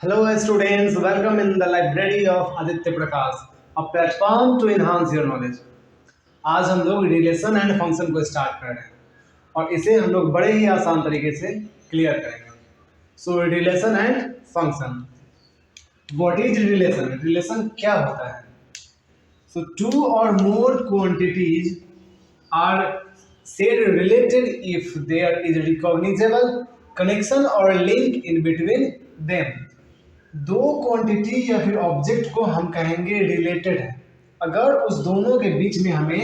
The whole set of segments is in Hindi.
Hello students, welcome in the library of Aditya Prakash, a platform to enhance your knowledge. आज हम लोग रिलेशन एंड फंक्शन को स्टार्ट कर रहे हैं और इसे हम लोग बड़े ही आसान तरीके से क्लियर करेंगे. So relation and function. What is relation? Relation क्या होता है? सो टू और more quantities are said related if there is a recognizable connection or link in between them. दो क्वांटिटी या फिर ऑब्जेक्ट को हम कहेंगे रिलेटेड है अगर उस दोनों के बीच में हमें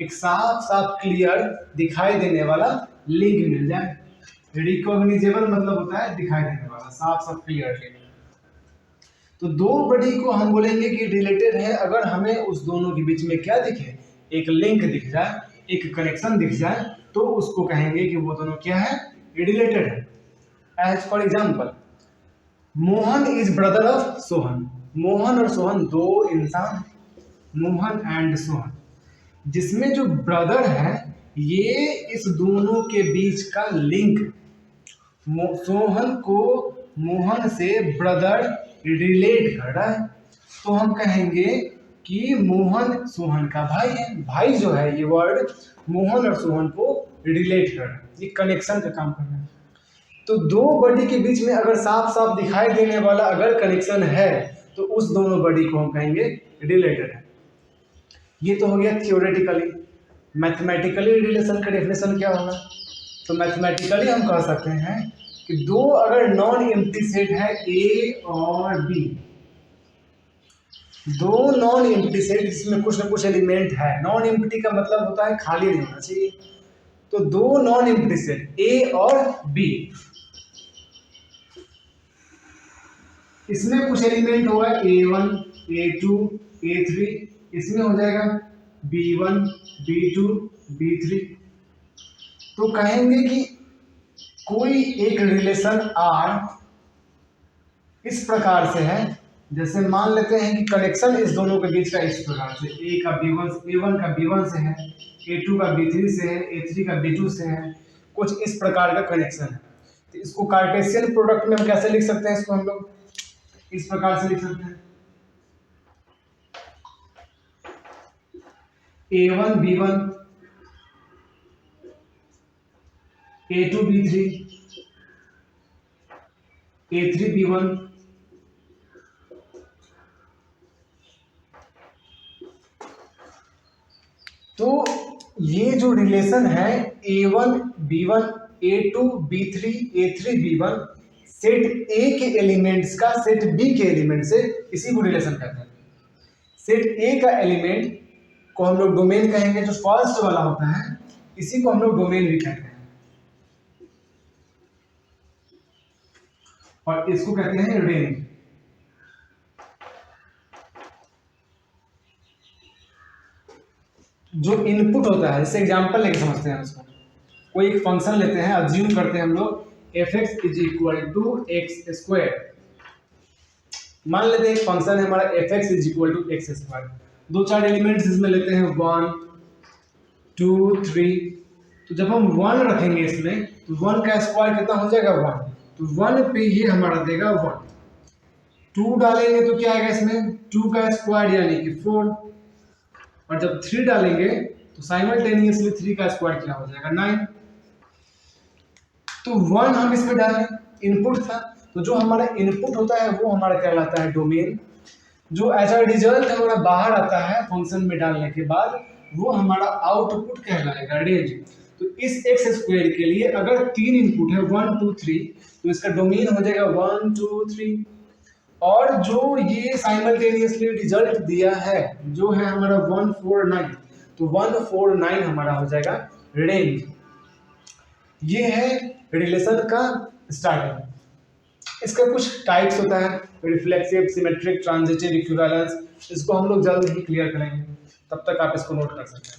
एक साफ साफ क्लियर दिखाई देने वाला लिंक मिल जाए. रिकॉग्निजेबल मतलब होता है दिखाई देने वाला, साफ साफ क्लियर लिंक. तो दो बॉडी को हम बोलेंगे कि रिलेटेड है अगर हमें उस दोनों के बीच में क्या दिखे, एक लिंक दिख जाए, एक कनेक्शन दिख जाए, तो उसको कहेंगे कि वो दोनों क्या है, रिलेटेड है. As for example, Mohan is brother of Sohan. Mohan और सोहन दो इंसान, मोहन एंड सोहन, जिसमें जो ब्रदर है ये इस दोनों के बीच का लिंक, सोहन को मोहन से ब्रदर रिलेट कर रहा है. तो हम कहेंगे कि मोहन सोहन का भाई है. भाई जो है ये वर्ड मोहन और सोहन को रिलेट कर रहा है, ये कनेक्शन का काम कर रहा है. तो दो बॉडी के बीच में अगर साफ साफ दिखाई देने वाला अगर कनेक्शन है तो उस दोनों बॉडी को हम कहेंगे रिलेटेड है. ये तो हो गया थियोरेटिकली. मैथमेटिकली रिलेशन का डेफिनेशन क्या होगा? तो मैथमेटिकली हम कह सकते हैं कि दो अगर नॉन एम्प्टी सेट है ए और बी, दो नॉन एम्प्टी सेट जिसमें कुछ ना कुछ एलिमेंट है. नॉन एम्प्टी का मतलब होता है खाली नहीं होना चाहिए. तो दो नॉन एम्प्टी सेट ए और बी, इसमें कुछ एलिमेंट होगा A1, A2, A3, इसमें हो जाएगा B1, B2, B3. तो कहेंगे कि कोई एक रिलेशन R इस प्रकार से है, जैसे मान लेते हैं कि कनेक्शन इस दोनों के बीच का इस प्रकार से, A का A1 का B1 से है, A2 का B3 से है, A3 का B2 से है, कुछ इस प्रकार का कनेक्शन है. तो इसको कार्टेशियन प्रोडक्ट में हम कैसे लिख सकते हैं? इसको हम लोग इस प्रकार से लिख सकते हैं, A1 B1, A2 B3, A3 B1. तो ये जो रिलेशन है A1 B1, A2 B3, A3 B1, set ए के एलिमेंट्स का सेट बी के एलिमेंट से, इसी को रिलेशन कहते हैं. सेट ए का एलिमेंट को हम लोग डोमेन कहेंगे, जो फर्स्ट वाला होता है इसी को हम लोग डोमेन भी कहते हैं, और इसको कहते हैं रेंज. जो इनपुट होता है, जैसे एग्जांपल लेके समझते हैं उसको. कोई एक फंक्शन लेते हैं, अज्यूम करते हैं हम लोग fx is equal to x square. मान लेते हैं एक फंक्शन है हमारा fx is equal to x square. दो चार एलिमेंट्स इसमें लेते हैं 1 2 3. तो जब हम 1 रखेंगे इसमें तो 1 का स्क्वायर कितना हो जाएगा 1. तो 1 पे ये हमारा देगा 1. 2 डालेंगे तो क्या आएगा इसमें, 2 का स्क्वायर यानी कि 4. और जब 3 डालेंगे तो साइमल्टेनियसली 3 का स्क्वायर क्या हो जाएगा 9. तो 1 हम इसमें डालें, इनपुट था. तो जो हमारा इनपुट होता है वो हमारा कहलाता है डोमेन. जो एज अ रिजल्ट हमारा बाहर आता है फंक्शन में डालने के बाद, वो हमारा आउटपुट कहलाएगा रेंज. तो इस एक्स स्क्वायर के लिए अगर 3 इनपुट है 1 2 3, तो इसका डोमेन हो जाएगा 1 2 3. और जो ये साइमल्टेनियसली रिजल्ट दिया है जो है हमारा 149, तो 149 हमारा हो जाएगा रेंज. ये है रिलेशन का स्टार्टिंग. इसका कुछ टाइप्स होता है, रिफ्लेक्सिव, सिमेट्रिक, ट्रांजिटिव, इक्विवेलेंस. इसको हम लोग जल्द ही क्लियर करेंगे, तब तक आप इसको नोट कर सकते हैं.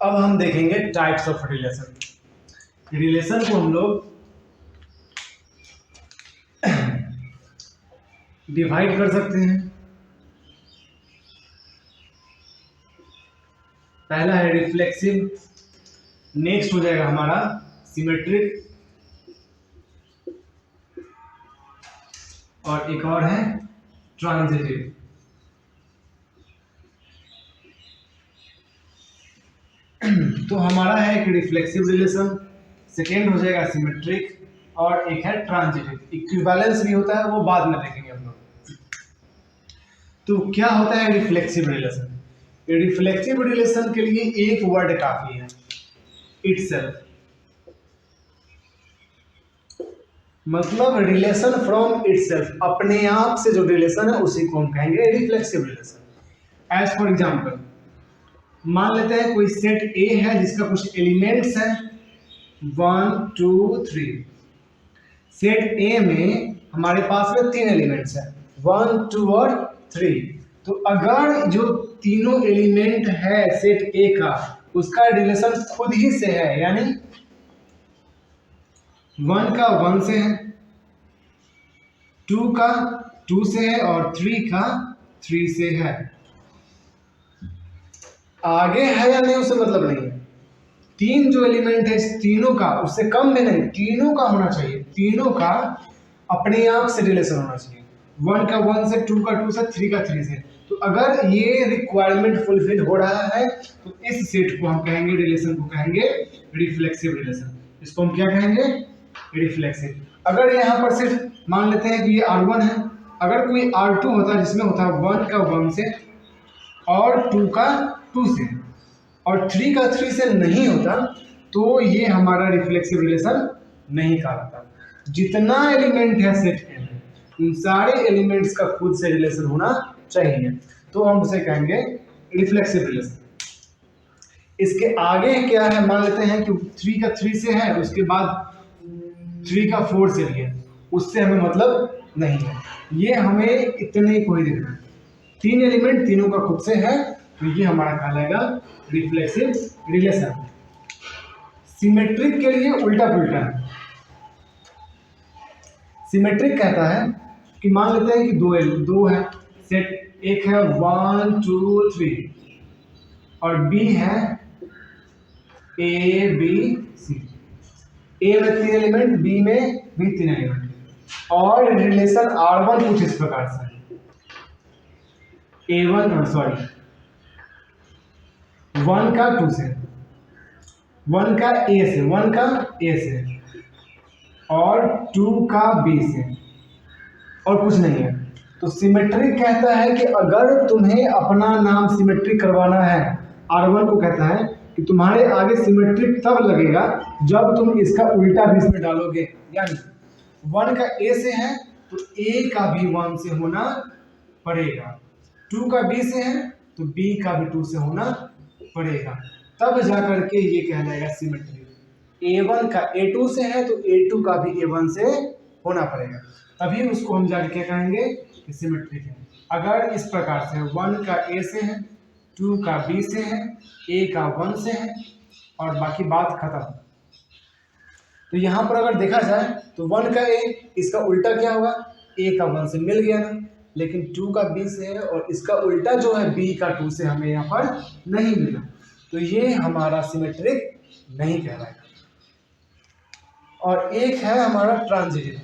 अब हम देखेंगे टाइप्स ऑफ रिलेशन. रिलेशन को हम लोग डिवाइड कर सकते हैं. पहला है रिफ्लेक्सिव, नेक्स्ट हो जाएगा हमारा सिमेट्रिक, और एक और है ट्रांजिटिव। तो हमारा है एक रिफ्लेक्सिव रिलेशन, सेकेंड हो जाएगा सिमेट्रिक, और एक है ट्रांजिटिव। इक्विवेलेंस भी होता है, वो बाद में देखेंगे हम लोग। तो क्या होता है रिफ्लेक्सिव रिलेशन? रिफ्लेक्सिव रिलेशन के लिए एक वर्ड काफी है, इटसेल्फ। मतलब रिलेशन फ्रॉम इटसेल्फ, अपने आप से जो रिलेशन है उसी को हम कहेंगे reflexive relation. As for example, मान लेते हैं कोई सेट ए है जिसका कुछ एलिमेंट्स है 1 2 3। सेट ए में हमारे पास में 3 एलिमेंट्स हैं 1 2 और 3। तो अगर जो तीनों एलिमेंट है सेट ए का, उसका रिलेशन खुद ही से है, यानी 1 का 1 से है, 2 का 2 से है, और 3 का 3 से है, आगे है या नहीं उससे मतलब नहीं है। तीन जो एलिमेंट है तीनों का, उससे कम में नहीं, तीनों का होना चाहिए, तीनों का अपने आप से रिलेशन होना चाहिए। 1 का 1 से, 2 का 2 से, 3 का 3 से। तो अगर ये रिक्वायरमेंट फुलफिल हो रहा है तो इस सेट को हम कहेंगे, रिलेशन को कहेंगे रिफ्लेक्सिव रिलेशन। इसको हम क्या कहेंगे? रिफ्लेक्सिव। अगर यहाँ पर सिर्फ मान लेते हैं कि ये R1 है, अगर कोई R2 होता जिसमें होता 1 का 1 से और 2 का 2 से और 3 का 3 से नहीं होता, तो ये हमारा रिफ्लेक्सिव रिलेशन नहीं कहलाता। जितना एलिमेंट है सेट ए में, उन सारे एलिमेंट्स का खुद से रिलेशन होना चाहिए, तो हम उसे कहेंगे रिफ्लेक्सिव रिलेशन। इसके आगे क्या है, मान लेते हैं कि 3 का 3 से है, उसके बाद 3 का 4 से भी है, उससे हमें मतलब नहीं है, ये हमें इतने को ही देखना है। 3 एलिमेंट तीनों का खुद से है, तो ये हमारा कहलाएगा रिफ्लेक्सिव रिलेशन। सिमेट्रिक के लिए उल्टा पुल्टा है। सिमेट्रिक कहता है कि मान लेते हैं कि दो है सेट, एक है 1 2 3 और बी है ए बी सी। ए में 3 एलिमेंट, बी में भी 3 एलिमेंट, और रिलेशन R1 कुछ इस प्रकार से है। A1 सॉरी 1 का 2 से, 1 का A से, 1 का A से और 2 का B से, और कुछ नहीं है। तो सिमेट्रिक कहता है कि अगर तुम्हें अपना नाम सिमेट्रिक करवाना है, R1 को कहता है कि तुम्हारे आगे सिमेट्रिक तब लगेगा जब तुम इसका उल्टा भी इसमें डालोगे। यानी 1 का A से है तो A का भी 1 से होना पड़ेगा, 2 का B से है तो B का भी 2 से होना पड़ेगा, तब जाकर के ये कहलाएगा सिमेट्रिक। A1 का A2 से है तो A2 का भी A1 से होना पड़ेगा, तभी उसको हम जाके क्या कहेंगे कि सिमेट्रिक है। अगर इस प्रकार से 1 का A से है, 2 का B से है, A का 1 से है और बाकी बात खत्म। तो यहाँ पर अगर देखा जाए तो 1 का A, इसका उल्टा क्या होगा, A का 1 से मिल गया ना, लेकिन 2 का B से है और इसका उल्टा जो है B का 2 से हमें यहाँ पर नहीं मिला, तो ये हमारा सिमेट्रिक नहीं कहलाएगा। और एक है हमारा ट्रांजिटिव।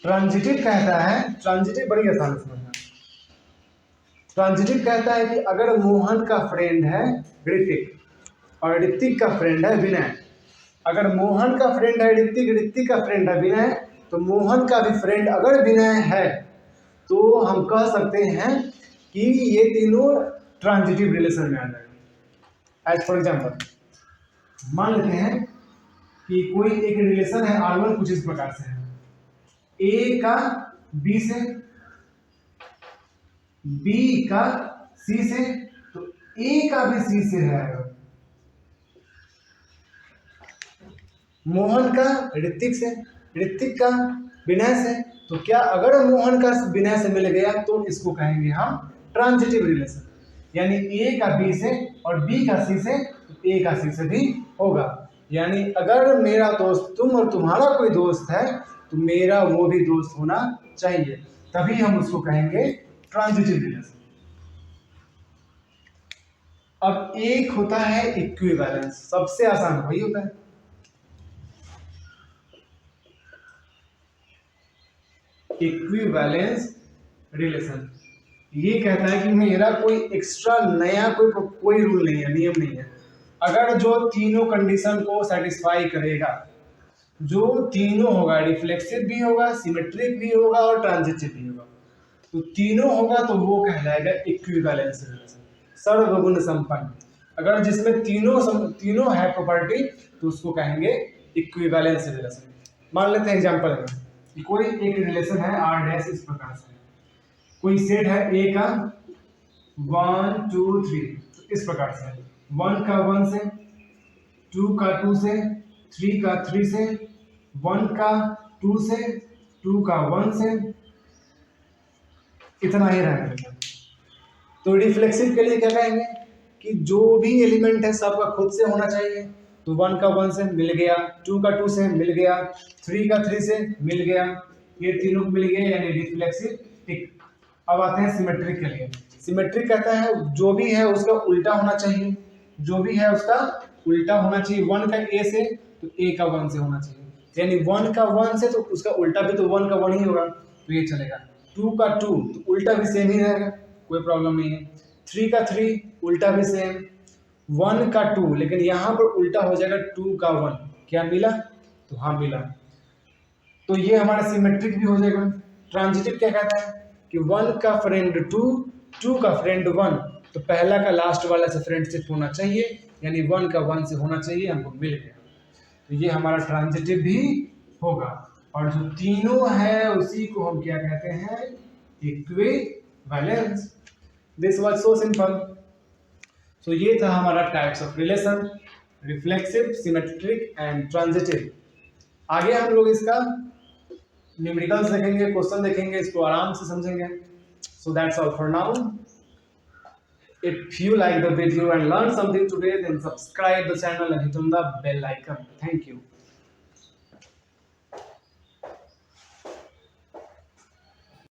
ट्रांजिटिव कहता है, ट्रांजिटिव बड़ी आसान समझना। ट्रांजिटिव कहता है कि अगर मोहन का फ्रेंड है ऋतिक और ऋतिक का फ्रेंड है विनय, अगर मोहन का फ्रेंड है ऋतिक, ऋतिक का फ्रेंड है विनय, तो मोहन का भी फ्रेंड अगर विनय है, तो हम कह सकते हैं कि ये तीनों ट्रांजिटिव रिलेशन में आ जाएंगे। एज फॉर एग्जाम्पल, मान लेते हैं कि कोई एक रिलेशन है R1 कुछ इस प्रकार से है, A का B से, B का C से, तो A का भी C से है। मोहन का ऋतिक से, ऋतिक का विनय से, तो क्या अगर मोहन का विनय से मिल गया तो इसको कहेंगे हम ट्रांजिटिव रिलेशन। यानी A का B से और B का C से, तो A का C से भी होगा। यानी अगर मेरा दोस्त तुम और तुम्हारा कोई दोस्त है, तो मेरा वो भी दोस्त होना चाहिए, तभी हम उसको कहेंगे ट्रांजिटिव रिलेशन। अब एक होता है इक्विवेलेंस, सबसे आसान वही होता है। इक्विवेलेंस रिलेशन ये कहता है कि मेरा कोई एक्स्ट्रा नया कोई रूल नहीं है, नियम नहीं है। अगर जो तीनों कंडीशन को सेटिस्फाई करेगा, जो तीनों होगा, रिफ्लेक्सिव भी होगा, सिमेट्रिक भी होगा और ट्रांजिटिव भी होगा, तो तीनों होगा तो वो कहलाएगा इक्विवेलेंस रिलेशन, सर्वगुण संपन्न। अगर जिसमें तीनों है प्रॉपर्टी तो उसको कहेंगे इक्विवेलेंस रिलेशन। मान लेते हैं एग्जांपल में कि कोई एक रिलेशन है आर डैश इस प्रकार से, कोई सेट है ए का 1 2 3, तो इस प्रकार से 1 का 1 से, 2 का 2 से, 3 का 3 से, 1 का 2 से, 2 का 1 से, इतना ही रहेगा। तो रिफ्लेक्सिव के लिए क्या कहेंगे कि जो भी एलिमेंट है सबका खुद से होना चाहिए, तो 1 का 1 से मिल गया, 2 का 2 से मिल गया, 3 का 3 से मिल गया, ये तीनों मिल गए यानी रिफ्लेक्सिव टिक। अब आते हैं सिमेट्रिक के लिए। सिमेट्रिक कहता है जो भी है उसका उल्टा होना चाहिए, जो भी है उसका उल्टा होना चाहिए। 1 का ए से तो ए का 1 से होना चाहिए, यानी 1 का 1 से तो उसका उल्टा भी तो 1 का 1 ही होगा, तो ये चलेगा। 2 का 2 तो उल्टा भी सेम ही रहेगा, कोई प्रॉब्लम नहीं है। 3 का 3 उल्टा भी सेम, 1 का 2 लेकिन यहाँ पर उल्टा हो जाएगा 2 का 1। क्या मिला? तो हाँ मिला, तो ये हमारा सिमेट्रिक भी हो जाएगा। ट्रांजिटिव क्या कहता है कि 1 का फ्रेंड 2, 2 का फ्रेंड 1, तो पहला का लास्ट वाला से फ्रेंडशिप होना चाहिए, यानी 1 का 1 से होना चाहिए, हमको मिल गया, तो ये हमारा ट्रांजिटिव भी होगा। और जो तीनों है उसी को हम क्या कहते हैं? Equivalence. This was so simple. So ये था हमारा types of relation, reflexive, symmetric and transitive. आगे हम लोग इसका न्यूमेरिकल्स देखेंगे, क्वेश्चन देखेंगे, इसको आराम से समझेंगे। So that's all for now. If you like the video and learn something today, then subscribe the channel and hit on the bell icon. Thank you.